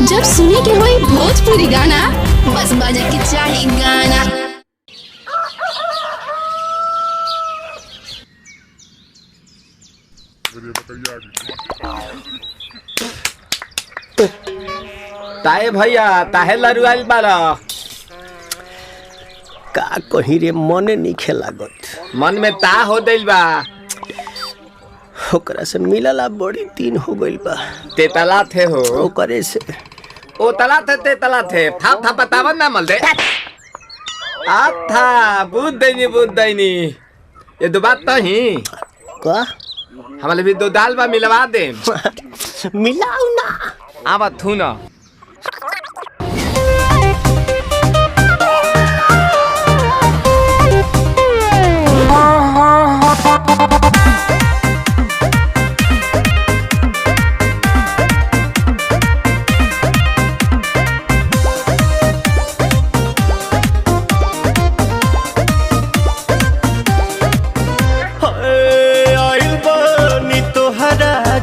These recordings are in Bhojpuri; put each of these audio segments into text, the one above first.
जब सुने के होई भोजपुरी गाना, बस बजे के चाही गाना। ताहे भैया ताहे लरुआल बारा का कहीं रे मने नहीं लागत। मन में ता हो दिल बा ओकरा से मिलला बड़ी दिन हो गइल बा। ते तला थे हो ओकरे से ओ तला थे ते तला थे था था बतावन ना मल दे आ था बुद्ध दैनी ये दो बात तो ही का हमारे भी दो दाल बा मिलवा दे मिलाऊ ना आवा थू ना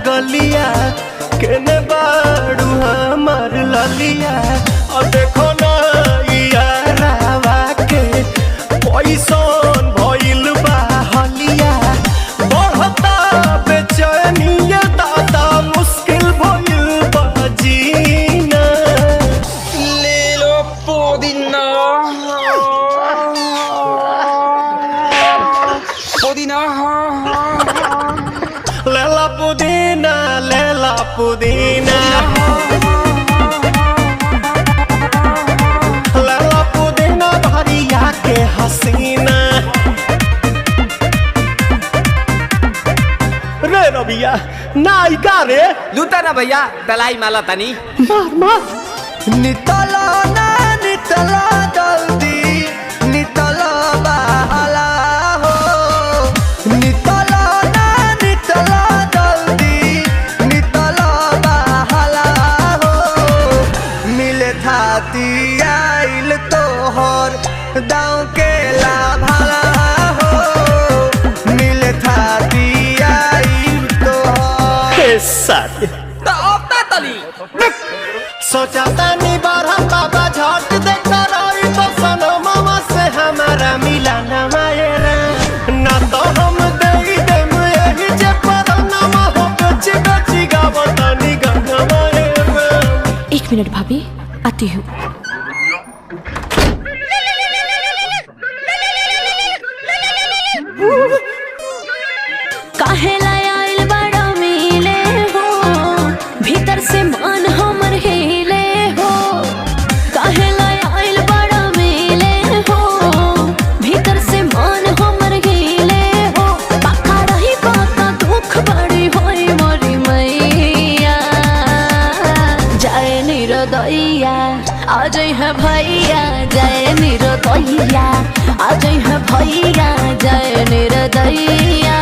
गलिया केने बाड़ू हमार ललिया और देखो ना यारावा के पैसन भइल बा हलिया बढ़ता बेचैनिया दादा मुश्किल भइल बा जीना ले लो पुदीना पुदीना लेला पुदीना लेला पुदीना लेला पुदीना भरिया के हसीना रे रबिया नायिका रे लूटा ना भैया दलाई माला तनी मार मार नितला ना नितला जल्दी नितला बाला हो नितला ना नितला जल्दी नितला बाला हो मिले थाती आइल तोहर दाँव के लाभाला हो मिले थाती आइल तोहर साथी सोचा तानी बारह बाबा झट देखा रही तो सनमवा से हमारा मिला न मायरा ना तो हम दे देम यही जे परनमा हो बची बची गावतानी गंगा मायरा। 1 मिनट भाभी आती हूँ। काहे लायल बड़ा मिले हो भीतर से मन हमर हिले हो काहे लायल बड़ा मिले हो भीतर से मन हमर हिले हो पक्का रही बात दुख बड़ी होई मोरी मैया जाए निरदैया आज है भैया जाए निरदैया आज है भैया जाए निरदैया।